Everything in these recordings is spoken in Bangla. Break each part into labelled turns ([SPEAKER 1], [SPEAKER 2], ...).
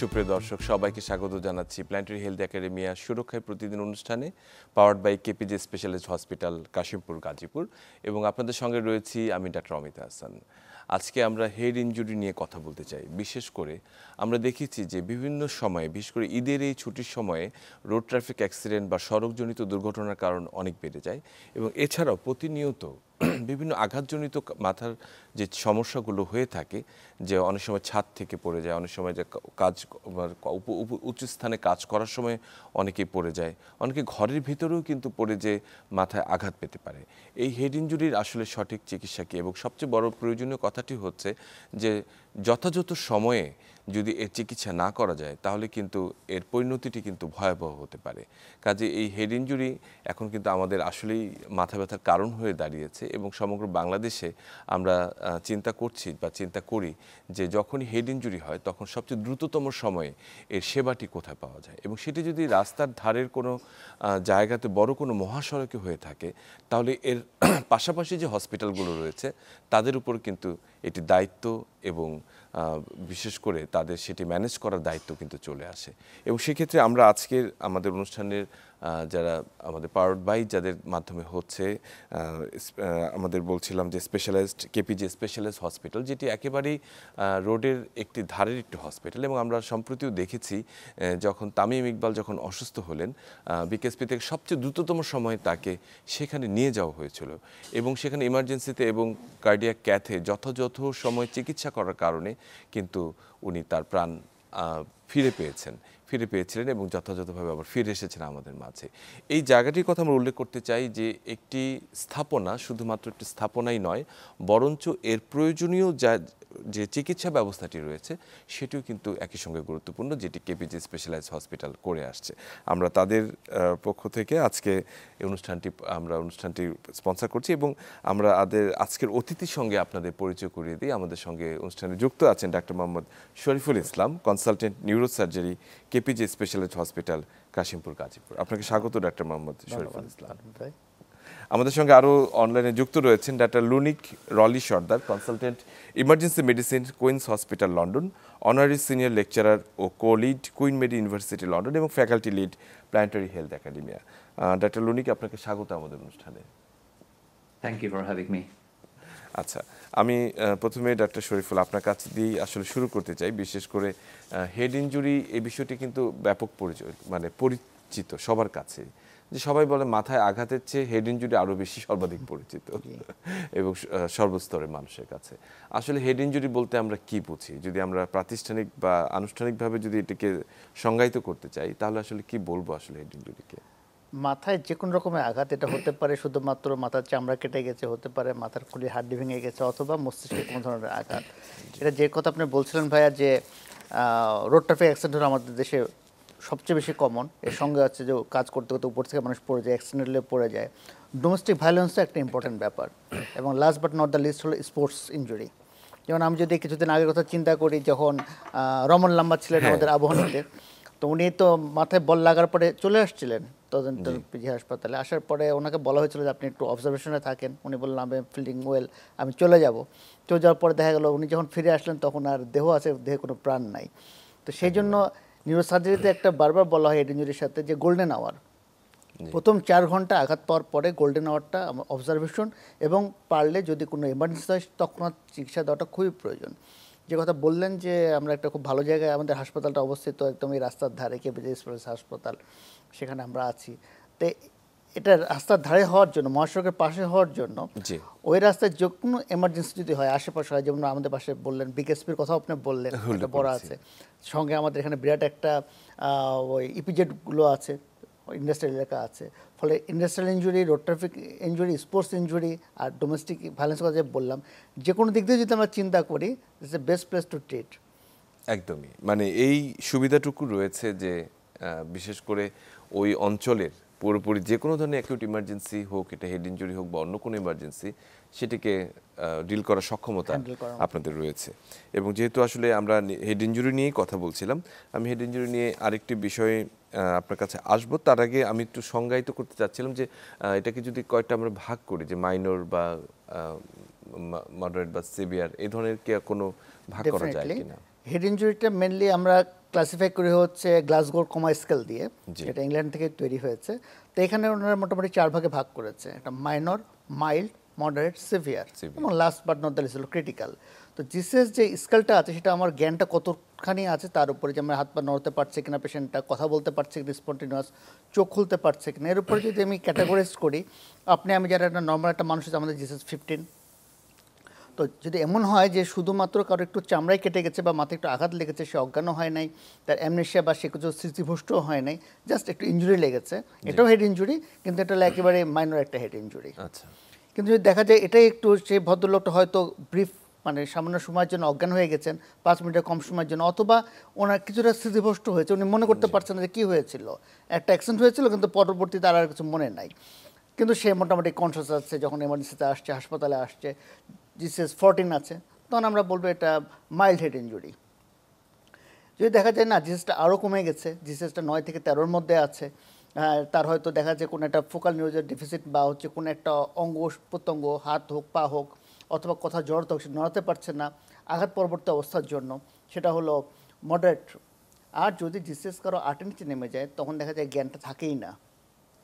[SPEAKER 1] সুপ্রিয় দর্শক সবাইকে স্বাগত জানাচ্ছি প্ল্যানেটারি হেলথ একাডেমিয়া সুরক্ষায় প্রতিদিন অনুষ্ঠানে powered by KPJ specialist hospital Kashimpur Gazipur এবং আপনাদের সঙ্গে রয়েছি আমি ডাক্তার অমিতা হাসান। আজকে আমরা হেড ইনজুরি নিয়ে কথা বলতে চাই। বিশেষ করে আমরা দেখেছি যে বিভিন্ন সময়ে বিশেষ করে ঈদের এই ছুটির সময়ে রোড ট্রাফিক অ্যাক্সিডেন্ট বা সড়কজনিত দুর্ঘটনার কারণ অনেক বেড়ে যায় এবং এছাড়াও প্রতিনিয়ত বিভিন্ন আঘাতজনিত মাথার যে সমস্যাগুলো হয়ে থাকে, যে অনেক সময় ছাদ থেকে পড়ে যায়, অনেক সময় যে কাজ উঁচু স্থানে কাজ করার সময় অনেকেই পড়ে যায়, অনেকে ঘরের ভিতরেও কিন্তু পড়ে যে মাথায় আঘাত পেতে পারে। এই হেড ইনজুরির আসলে সঠিক চিকিৎসা কী এবং সবচেয়ে বড় প্রয়োজনীয় কথাটি হচ্ছে যে যথাযথ সময়ে যদি এর চিকিৎসা না করা যায় তাহলে কিন্তু এর পরিণতিটি কিন্তু ভয়াবহ হতে পারে। কাজে এই হেড ইনজুরি এখন কিন্তু আমাদের আসলেই মাথা ব্যথার কারণ হয়ে দাঁড়িয়েছে এবং সমগ্র বাংলাদেশে আমরা চিন্তা করছি বা চিন্তা করি যে যখনই হেড ইনজুরি হয় তখন সবচেয়ে দ্রুততম সময়ে এর সেবাটি কোথায় পাওয়া যায় এবং সেটি যদি রাস্তার ধারের কোনো জায়গাতে বড় কোনো মহাসড়কে হয়ে থাকে তাহলে এর পাশাপাশি যে হসপিটালগুলো রয়েছে তাদের উপর কিন্তু এটি দায়িত্ব এবং বিশেষ করে তাদের সেটি ম্যানেজ করার দায়িত্ব কিন্তু চলে আসে। এবং সেক্ষেত্রে আমরা আজকের আমাদের অনুষ্ঠানের যারা আমাদের পাওয়ার্ড বাই যাদের মাধ্যমে হচ্ছে আমাদের বলছিলাম যে স্পেশালাইজড কেপিজে স্পেশালাইজড হসপিটাল, যেটি একেবারেই রোডের একটি ধারের একটি হসপিটাল এবং আমরা সম্প্রতিও দেখেছি যখন তামিম ইকবাল যখন অসুস্থ হলেন বিকেএসপি থেকে সবচেয়ে দ্রুততম সময়ে তাকে সেখানে নিয়ে যাওয়া হয়েছিল এবং সেখানে ইমার্জেন্সিতে এবং কার্ডিয়াক ক্যাথে যথাযথ সময় চিকিৎসা করার কারণে কিন্তু উনি তার প্রাণ ফিরে পেয়েছিলেন এবং যথাযথভাবে আবার ফিরে এসেছেন আমাদের মাঝে। এই জায়গাটির কথা আমরা উল্লেখ করতে চাই যে একটি স্থাপনা শুধুমাত্র একটি স্থাপনাই নয়, বরঞ্চ এর প্রয়োজনীয় যে চিকিৎসা ব্যবস্থাটি রয়েছে সেটিও কিন্তু একই সঙ্গে গুরুত্বপূর্ণ, যেটি কেপিজে স্পেশালাইজড হসপিটাল করে আসছে। আমরা তাদের পক্ষ থেকে আজকে আমরা অনুষ্ঠানটি স্পন্সর করছি এবং আমরা আজকের অতিথির সঙ্গে আপনাদের পরিচয় করিয়ে দিই। আমাদের সঙ্গে অনুষ্ঠানে যুক্ত আছেন doctor Mohammad Shariful Islam, consultant neurosurgery, KPJ specialist hospital Kashimpur Gazipur. আপনাকে স্বাগত ডাক্তার মোহাম্মদ শরীফুল ইসলাম। আমাদের সঙ্গে আরও অনলাইনে যুক্ত রয়েছেন doctor Lunik Roli Sardar, consultant emergency medicine, Queens hospital London, honorary senior lecturer ও co lead Queen Mary University London এবং faculty lead planetary health academia. Doctor Lunik, আপনাকে স্বাগত আমাদের অনুষ্ঠানে।
[SPEAKER 2] Thank you for having me.
[SPEAKER 1] আচ্ছা, আমি প্রথমে ডাক্তার শরীফুল আপনার কাছ দিয়েই আসলে শুরু করতে চাই। বিশেষ করে হেড ইনজুরি এই বিষয়টি কিন্তু ব্যাপক পরিচিত সবার কাছে, যে সবাই বলে মাথায় আঘাতের চেয়ে হেড ইনজুরি আরও বেশি সর্বাধিক পরিচিত এবং সর্বস্তরের মানুষের কাছে। আসলে হেড ইনজুরি বলতে আমরা কি বুঝি, যদি আমরা প্রাতিষ্ঠানিক বা আনুষ্ঠানিকভাবে যদি এটিকে সংজ্ঞায়িত করতে চাই তাহলে আসলে কি বলবো আসলে হেড ইনজুরিকে?
[SPEAKER 3] মাথায় যে কোনো রকমের আঘাত, এটা হতে পারে শুধুমাত্র মাথার চামড়া কেটে গেছে, হতে পারে মাথার খুলি হাড্ডি ভেঙে গেছে, অথবা মস্তিষ্কে কোনো ধরনের আঘাত। এটা যে কথা আপনি বলছিলেন ভাইয়া, যে রোড ট্রাফিক অ্যাক্সিডেন্ট আমাদের দেশে সবচেয়ে বেশি কমন। এর সঙ্গে আছে যে কাজ করতে করতে উপর থেকে মানুষ পড়ে যায়, অ্যাক্সিডেন্টলে পড়ে যায়। ডোমেস্টিক ভায়োলেন্সও একটা ইম্পর্টেন্ট ব্যাপার। এবং last but not the least হলো স্পোর্টস ইনজুরি। যেমন আমি যদি কিছুদিন আগের কথা চিন্তা করি, যখন রমন লাম্বা ছিলেন আমাদের আবহাওয়াতে, তো উনি তো মাথায় বল লাগার পরে চলে আসছিলেন তদন্ত পিজি হাসপাতালে। আসার পরে ওনাকে বলা হয়েছিল যে আপনি একটু অবজারভেশনে থাকেন। উনি বললেন আমি ফিল্ডিং ওয়েল, আমি চলে যাওয়ার পরে দেখা গেল উনি যখন ফিরে আসলেন তখন আর দেহ আছে, দেহে কোনো প্রাণ নাই। তো সেই জন্য নিউরোসার্জারিতে একটা বারবার বলা হয় হেড ইনজুরির সাথে যে গোল্ডেন আওয়ার, প্রথম 4 ঘন্টা আঘাত পাওয়ার পরে গোল্ডেন আওয়ারটা অবজারভেশন, এবং পারলে যদি কোনো এমার্জেন্সি হয় তৎক্ষণাৎ চিকিৎসা দেওয়াটা খুবই প্রয়োজন। যে কথা বললেন যে আমরা একটা খুব ভালো জায়গায়, আমাদের হাসপাতালটা অবস্থিত একদম এই রাস্তার ধারে, কেপিজে স্পেশালাইজড হাসপাতাল, সেখানে আমরা আছি। তো এটা রাস্তার ধারে হওয়ার জন্য, মহাসড়কের পাশে হওয়ার জন্য, ওই রাস্তায় যে কোনো এমার্জেন্সি যদি হয়, আশেপাশে হয়, যেমন আমাদের পাশে বললেন বিকেএসপির কথাও আপনি বললেন, একটা বড় আছে, সঙ্গে আমাদের এখানে বিরাট একটা ওই ইপিজেডগুলো আছে, ইন্ডাস্ট্রিয়াল এলাকা আছে। ফলে industrial injury, road traffic injury, sports injury আর ডোমেস্টিক ভায়োলেন্স কথা যে বললাম, যে কোনো দিক দিয়ে যদি আমরা চিন্তা করি, it's the best place to treat.
[SPEAKER 1] একদমই, মানে এই সুবিধাটুকু রয়েছে যে বিশেষ করে ওই অঞ্চলের পুরোপুরি যে কোনো ধরনের অ্যাকিউট ইমার্জেন্সি হোক, এটা হেড ইনজুরি হোক বা অন্য কোনো ইমার্জেন্সি, সেটিকে ডিল করার সক্ষমতা আপনাদের রয়েছে। এবং যেহেতু আসলে আমরা হেড ইনজুরি নিয়েই কথা বলছিলাম, আমি হেড ইনজুরি নিয়ে আরেকটি বিষয়ে আপনার কাছে আসবো। তার আগে আমি একটু সংজ্ঞায়িত করতে চাচ্ছিলাম যে এটাকে যদি কয়েকটা আমরা ভাগ করি, যে মাইনর বা মডারেট বা সিভিয়ার, এই ধরনের কি কোনো ভাগ করা যায় কিনা?
[SPEAKER 3] হেড ইনজুরিটা মেনলি আমরা ক্লাসিফাই করে হচ্ছে গ্লাসগো কমা স্কেল দিয়ে,
[SPEAKER 1] জি।
[SPEAKER 3] এটা ইংল্যান্ড থেকে তৈরি হয়েছে। তো এখানে ওনারা মোটামুটি 4 ভাগে ভাগ করেছে, একটা minor, mild, moderate, severe
[SPEAKER 1] Severe।
[SPEAKER 3] এবং last but not the least হলো ক্রিটিক্যাল। তো জিসিএস যে স্কেলটা আছে সেটা আমার জ্ঞানটা কতখানি আছে তার উপরে, যে আমার হাত পা নড়তে পারছে কিনা পেশেন্টটা, কথা বলতে পারছে কিনা স্পন্টিনিউয়াস, চোখ খুলতে পারছে কিনা, এর উপরে যদি আমি ক্যাটাগরাইজ করি, আমি যারা একটা নর্মাল একটা মানুষ আছে, আমাদের জিসিএস 15। তো যদি এমন হয় যে শুধুমাত্র কারো একটু চামড়ায় কেটে গেছে বা মাথায় একটু আঘাত লেগেছে, সে অজ্ঞানও হয় নাই, তার অ্যামনেশিয়া বা সে কিছু স্মৃতিভ্রষ্টও হয় নাই, জাস্ট একটু ইনজুরি লেগেছে, এটাও হেড ইনজুরি, কিন্তু এটা হলো একেবারে মাইনর একটা হেড ইনজুরি।
[SPEAKER 1] আচ্ছা।
[SPEAKER 3] কিন্তু যদি দেখা যায় এটাই একটু, সেই ভদ্রলোকটা হয়তো ব্রিফ মানে সামান্য সময়ের জন্য অজ্ঞান হয়ে গেছেন, 5 মিনিটের কম সময়ের জন্য, অথবা ওনার কিছুটা স্মৃতিভ্রষ্ট হয়েছে, উনি মনে করতে পারছেন না যে কী হয়েছিল, একটা অ্যাক্সিডেন্ট হয়েছিল কিন্তু পরবর্তীতে আর কিছু মনে নাই, কিন্তু সে মোটামুটি কনসিয়াস আছে, যখন এমার্জেন্সিতে আসছে, হাসপাতালে আসছে, জিসিএস 14 আছে, তখন আমরা বলবো এটা মাইল্ড হেড ইনজুরি। যদি দেখা যায় না জিসিএসটা আরও কমে গেছে, জিসিএসটা 9 থেকে 13-র মধ্যে আছে, তার হয়তো দেখা যায় কোনো একটা ফোকাল নিউরোজের ডেফিসিট বা হচ্ছে কোনো একটা অঙ্গ প্রত্যঙ্গ, হাত হোক, পা হোক, অথবা কথা জড়তা হোক, সে নড়াতে পারছে না আঘাত পরবর্তী অবস্থার জন্য, সেটা হলো মডারেট। আর যদি জিসিএস কারো 8-এর নিচে নেমে যায়, তখন দেখা যায় জ্ঞানটা থাকেই না,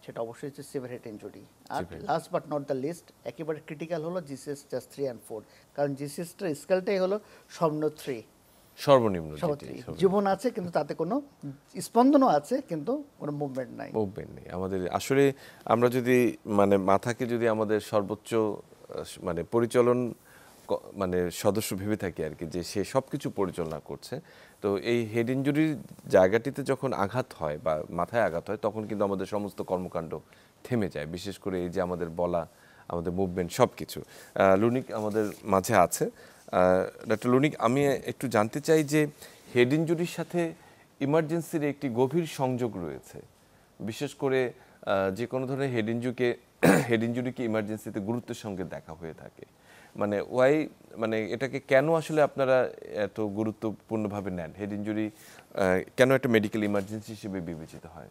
[SPEAKER 3] সেটা অবশ্যই হচ্ছে সিভিয়ার হেড ইনজুরি। আর last but not the least, একেবারে ক্রিটিক্যাল হলো জিসিএস জাস্ট 3 and 4, কারণ জিসিএসটার স্কেলটাই হলো সর্বনিম্ন 3।
[SPEAKER 1] সর্বনিম্ন
[SPEAKER 3] জীবন আছে কিন্তু তাতে কোনো স্পন্দনও আছে কিন্তু কোনো মুভমেন্ট নাই,
[SPEAKER 1] মুভমেন্ট নেই। আমাদের আসলে আমরা যদি মানে মাথাকে যদি আমাদের সর্বোচ্চ মানে পরিচালন মানে সদস্য ভেবে থাকি আর কি, যে সে সব কিছু পরিচালনা করছে, তো এই হেড ইনজুরির জায়গাটিতে যখন আঘাত হয় বা মাথায় আঘাত হয়, তখন কিন্তু আমাদের সমস্ত কর্মকাণ্ড থেমে যায়, বিশেষ করে এই যে আমাদের বলা, আমাদের মুভমেন্ট সব কিছু। লুনিক আমাদের মাঝে আছে। ডক্টর লুনিক, আমি একটু জানতে চাই যে হেড ইনজুরির সাথে ইমার্জেন্সির একটি গভীর সংযোগ রয়েছে, বিশেষ করে যে কোনো ধরনের হেড ইনজুরিকে ইমার্জেন্সিতে গুরুত্বের সঙ্গে দেখা হয়ে থাকে। মানে মানে এটাকে কেন আসলে আপনারা এত গুরুত্বপূর্ণভাবে নেন? হেড ইনজুরি কেন একটা মেডিকেল ইমার্জেন্সি হিসেবে বিবেচিত হয়?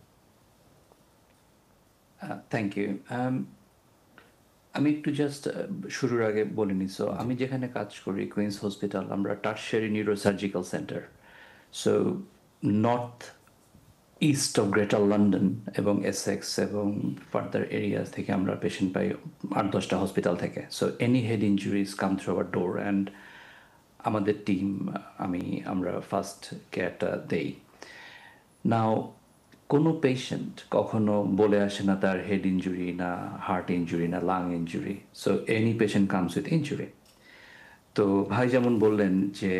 [SPEAKER 2] Thank you. আমি একটু জাস্ট শুরুর আগে বলে নিই। সো আমি যেখানে কাজ করি কুইন্স হসপিটাল, আমরা tertiary neurosurgical centre. So north east of greater London এবং এসেক্স এবং ফার্দার এরিয়াস থেকে আমরা পেশেন্ট পাই 8-10টা হসপিটাল থেকে। So any head injuries come through our door, and আমাদের টিম আমরা ফার্স্ট কেয়ারটা দেই। নাও কোনো পেশেন্ট কখনো বলে আসে না তার হেড ইঞ্জুরি, না হার্ট ইঞ্জুরি, না lung injury. So any patient comes with injury. তো ভাই যেমন বললেন যে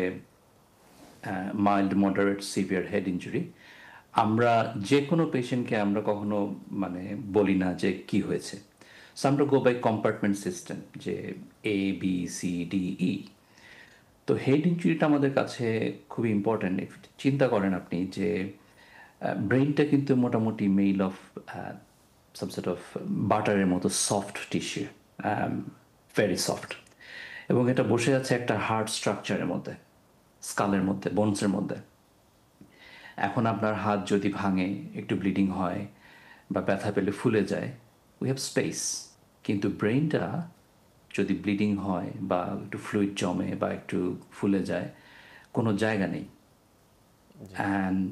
[SPEAKER 2] mild, moderate, severe head injury, আমরা যে কোনো পেশেন্টকে আমরা কখনো মানে বলি না যে কি হয়েছে। সো আমরা গো বাই কম্পার্টমেন্ট সিস্টেম, যে A B C D E। তো হেড ইঞ্জুরিটা আমাদের কাছে খুবই ইম্পর্ট্যান্ট। চিন্তা করেন আপনি যে ব্রেইনটা কিন্তু মোটামুটি made of some sort of বাটারের মতো সফট টিস্যু, ভেরি সফট, এবং এটা বসে আছে একটা হার্ড স্ট্রাকচারের মধ্যে, স্কালের মধ্যে, বোনসের মধ্যে। এখন আপনার হাত যদি ভাঙে, একটু ব্লিডিং হয় বা ব্যথা পেলে ফুলে যায়, উই হ্যাভ স্পেস। কিন্তু ব্রেইনটা যদি ব্লিডিং হয় বা একটু ফ্লুইড জমে বা একটু ফুলে যায়, কোনো জায়গা নেই, and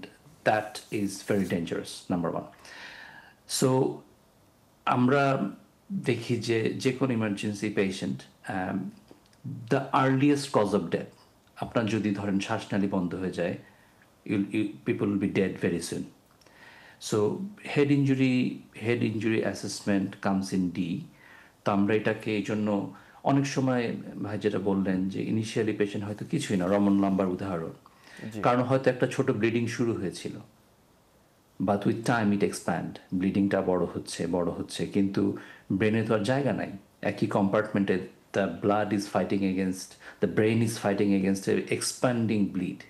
[SPEAKER 2] that is very dangerous, number one. So আমরা দেখি যে যে কোনো emergency patient, the earliest cause of death, আপনার যদি ধরেন শ্বাসনালী বন্ধ হয়ে যায়, people will be dead very soon. So head injury assessment comes in D. তো আমরা এটাকে এই জন্য অনেক সময় ভাই যেটা বললেন যে ইনিশিয়ালি পেশেন্ট হয়তো কিছুই না, রমন লাম্বার উদাহরণ, কারণ হয়তো একটা ছোট ব্লিডিং শুরু হয়েছিল, but with time it expand, ব্লিডিংটা বড় হচ্ছে, কিন্তু ব্রেনে তো আর জায়গা নাই। একই কম্পার্টমেন্টে the blood is fighting against, the brain is fighting against expanding bleed.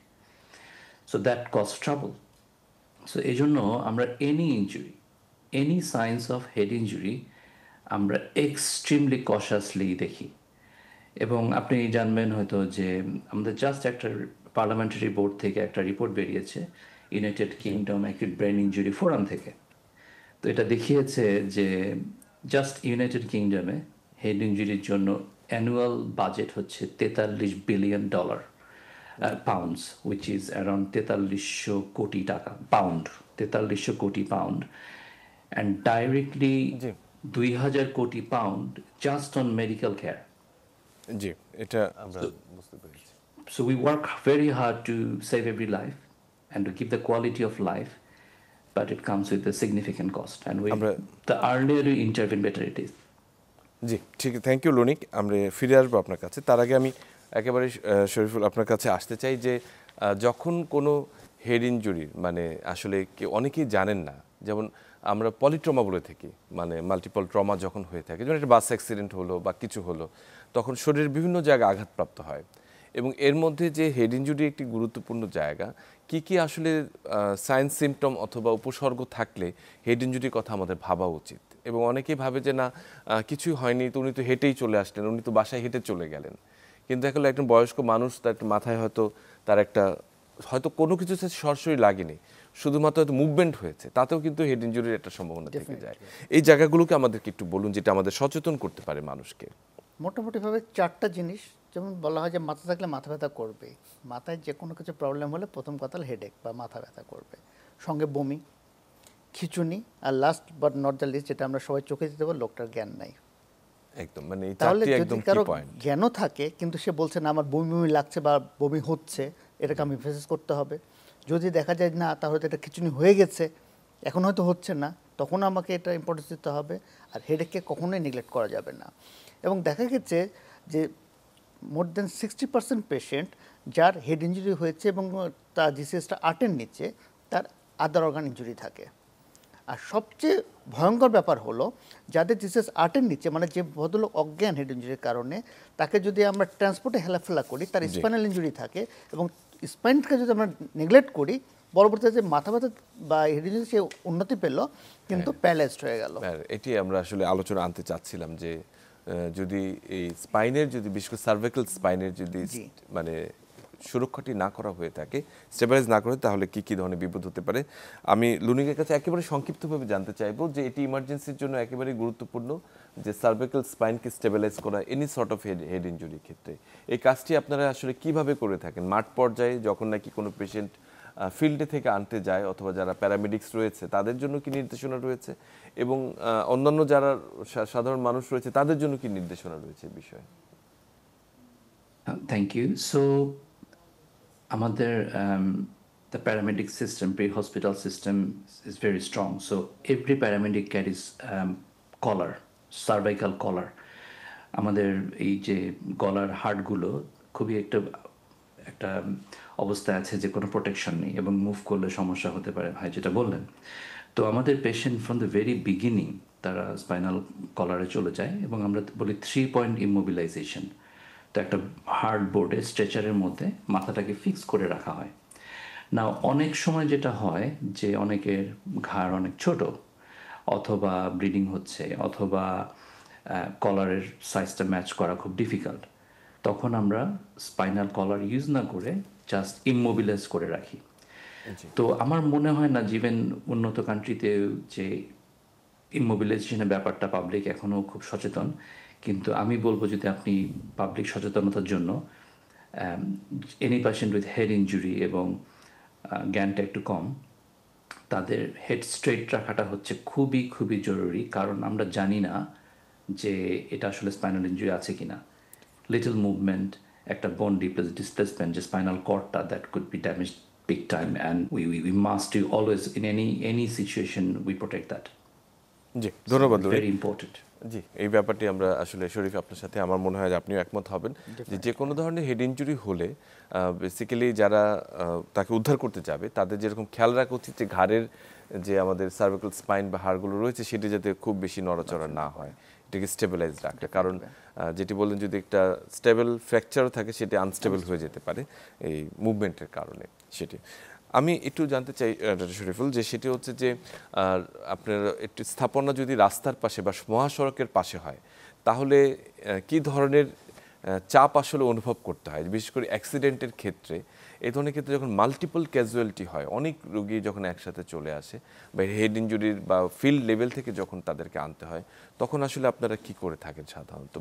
[SPEAKER 2] So that cause trouble. So এই জন্য আমরা any signs of head injury আমরা এক্সট্রিমলি কশাসলি দেখি। এবং আপনি জানবেন হয়তো যে আমাদের জাস্ট একটা পার্লামেন্টারি বোর্ড থেকে একটা রিপোর্ট বেরিয়েছে United kingdom acute brain injury forum থেকে। তো এটা দেখিয়েছে যে জাস্ট ইউনাইটেড কিংডমে হেড ইঞ্জুরির জন্য অ্যানুয়াল বাজেট হচ্ছে $43 billion. pounds, which is around 4300 কোটি টাকা pound, 4300 কোটি pound, and directly
[SPEAKER 1] জি
[SPEAKER 2] 2000 কোটি pound just on medical care.
[SPEAKER 1] জি এটা আমরা বুঝতে পেরেছি।
[SPEAKER 2] So we work very hard to save every life and to give the quality of life, but it comes with a significant cost, and the earlier you intervene, better it is.
[SPEAKER 1] জি ঠিক, থ্যাংক ইউ লনিক। আমরা ফিরে আসবো আপনার কাছে। তার আগে আমি একেবারে শরীফুল আপনার কাছে আসতে চাই যে যখন কোনো হেড ইনজুরির মানে আসলে অনেকেই জানেন না, যেমন আমরা পলিট্রমা বলে থাকি, মানে মাল্টিপল ট্রমা যখন হয়ে থাকে, যেমন একটা বাস অ্যাক্সিডেন্ট হলো বা কিছু হলো, তখন শরীরের বিভিন্ন জায়গায় আঘাতপ্রাপ্ত হয় এবং এর মধ্যে যে হেড ইনজুরি একটি গুরুত্বপূর্ণ জায়গা, কি কি আসলে সাইন সিমটম অথবা উপসর্গ থাকলে হেড ইনজুরির কথা আমাদের ভাবা উচিত। এবং অনেকেই ভাবে যে না কিছুই হয়নি, তো উনি তো হেঁটেই চলে আসলেন, উনি তো বাসায় হেঁটে চলে গেলেন, কিন্তু আসলে একজন বয়স্ক মানুষ তার একটা মাথায় হয়তো তার একটা হয়তো কোনো কিছু সরাসরি লাগেনি, শুধুমাত্র হয়তো মুভমেন্ট হয়েছে, তাতেও কিন্তু হেড ইনজুরির একটা সম্ভাবনা থেকে যায়। এই জায়গাগুলোকে আমাদেরকে একটু বলুন, যেটা আমাদের সচেতন করতে পারে মানুষকে।
[SPEAKER 3] মোটামুটিভাবে 4টা জিনিস, যেমন বলা হয় যে মাথা থাকলে মাথা ব্যথা করবে, মাথায় যে কোনো কিছু প্রবলেম হলে প্রথম কথা হেডেক বা মাথা ব্যথা করবে, সঙ্গে বমি, খিঁচুনি, আর last but not the least যেটা আমরা সবাই চোখে দিতে পারি, লোকটার জ্ঞান নাই।
[SPEAKER 1] একদম, মানে এই
[SPEAKER 3] তাহলে
[SPEAKER 1] চারটি
[SPEAKER 3] যদি
[SPEAKER 1] একদম কি
[SPEAKER 3] কারো
[SPEAKER 1] পয়েন্ট।
[SPEAKER 3] জ্ঞানও থাকে কিন্তু সে বলছে না আমার বমি বমি লাগছে বা বমি হচ্ছে, এটাকে আমি ফেস করতে হবে। যদি দেখা যায় না তাহলে এটা খিঁচুনি হয়ে গেছে, এখন হয়তো হচ্ছে না, তখন আমাকে এটা ইম্পর্টেন্স দিতে হবে। আর হেডেককে কখনোই নেগলেক্ট করা যাবে না। এবং দেখা গেছে যে মোর দেন 60% পেশেন্ট যার হেড ইঞ্জুরি হয়েছে এবং তার জিসিএসটা 8-এর নিচে, তার আদার অর্গান ইঞ্জুরি থাকে। আর সবচেয়ে ভয়ঙ্কর ব্যাপার হলো যাদের জিসিএস 8-এর নিচে, মানে যে ভদ্রলোক অজ্ঞান হেড ইঞ্জুরির কারণে, তাকে যদি আমরা ট্রান্সপোর্টে হেলাফেলা করি, তার স্পাইনাল ইঞ্জুরি থাকে এবং স্পাইনকে যদি আমরা নেগলেক্ট করি, পরবর্তীতে যে মাথা ব্যথা বা হেড ইঞ্জুরি সে উন্নতি পেল কিন্তু প্যারালাইজড হয়ে গেল।
[SPEAKER 1] এটি আমরা আসলে আলোচনা আনতে চাচ্ছিলাম যে যদি এই স্পাইনের যদি বিশেষ করে সার্ভাইকাল স্পাইনের যদি মানে সুরক্ষাটি না করা হয়ে থাকে, স্টেবিলাইজ না করে, তাহলে কি কি ধরনের বিপদ হতে পারে। আমি লুনিকের কাছে একেবারে সংক্ষিপ্তভাবে জানতে চাইবো যে এটি ইমার্জেন্সির জন্য একেবারে গুরুত্বপূর্ণ যে সার্ভাইকাল স্পাইনকে স্টেবিলাইজ করা এনি সর্ট অফ হেড ইনজুরির ক্ষেত্রে। এই কাজটি আপনারা আসলে কিভাবে করে থাকেন মাঠ পর্যায়ে, যখন নাকি কোনো পেশেন্ট ফিল্ডে থেকে আনতে যায়, অথবা যারা প্যারামেডিক্স রয়েছে তাদের জন্য কি নির্দেশনা রয়েছে, এবং অন্যান্য যারা সাধারণ মানুষ রয়েছে তাদের জন্য কি নির্দেশনা রয়েছে এই বিষয়ে?
[SPEAKER 2] Thank you. So আমাদের the paramedic system, pre-hospital system is very strong. So every paramedic carries collar, cervical collar. আমাদের এই যে গলার হাড়গুলো খুবই একটা অবস্থায় আছে যে কোনো প্রোটেকশন নেই এবং মুভ করলে সমস্যা হতে পারে, ভাই যেটা বললেন। তো আমাদের patient from the very beginning তারা স্পাইনাল কলারে চলে যায় এবং আমরা বলি 3 পয়েন্ট ইমোবিলাইজেশন। তো একটা হার্ড বোর্ডে স্ট্রেচারের মধ্যে মাথাটাকে ফিক্স করে রাখা হয়। না অনেক সময় যেটা হয় যে অনেকের ঘাড় অনেক ছোট, অথবা ব্লিডিং হচ্ছে, অথবা কলারের সাইজটা ম্যাচ করা খুব ডিফিকাল্ট, তখন আমরা স্পাইনাল কলার ইউজ না করে জাস্ট ইমোবিলাইজ করে রাখি। তো আমার মনে হয় না ইভেন উন্নত কান্ট্রিতে যে ইমোবিলাইজেশনের ব্যাপারটা পাবলিক এখনও খুব সচেতন, কিন্তু আমি বলবো যদি আপনি পাবলিক সচেতনতার জন্য any patient with head injury এবং জ্ঞানটা একটু কম, তাদের হেড স্ট্রেট রাখাটা হচ্ছে খুবই খুবই জরুরি। কারণ আমরা জানি না যে এটা আসলে স্পাইনাল ইনজুরি আছে কিনা। লিটল মুভমেন্ট, একটা বোন ডিসপ্লেসমেন্ট, যে স্পাইনাল কর্ডটা, that could be damaged big time, and we must do always in any situation we protect that.
[SPEAKER 1] জি ধন্যবাদ।
[SPEAKER 2] Very important.
[SPEAKER 1] জি এই ব্যাপারটি আমরা আসলে শরীফ আপনার সাথে আমার মনে হয় যে আপনিও একমত হবেন যে যে কোনো ধরনের হেড ইনজুরি হলে বেসিক্যালি যারা তাকে উদ্ধার করতে যাবে তাদের যেরকম খেয়াল রাখা উচিত যে ঘাড়ের যে আমাদের সার্ভিক্যাল স্পাইন বা হাড়গুলো রয়েছে সেটি যাতে খুব বেশি নড়াচড়া না হয়, এটাকে স্টেবিলাইজ রাখতে। কারণ যেটি বললেন যদি একটা স্টেবল ফ্র্যাকচারও থাকে সেটি আনস্টেবল হয়ে যেতে পারে এই মুভমেন্টের কারণে। সেটি আমি একটু জানতে চাই ডক্টর শরীফুল, যে সেটি হচ্ছে যে আপনার একটি স্থাপনা যদি রাস্তার পাশে বা মহাসড়কের পাশে হয় তাহলে কি ধরনের চাপ আসলে অনুভব করতে হয়, বিশেষ করে অ্যাক্সিডেন্টের ক্ষেত্রে। এই ধরনের ক্ষেত্রে যখন মাল্টিপল ক্যাজুয়ালিটি হয়, অনেক রোগী যখন একসাথে চলে আসে বা হেড ইনজুরির বা ফিল্ড লেভেল থেকে যখন তাদেরকে আনতে হয়, তখন আসলে আপনারা কি করে থাকেন সাধারণত,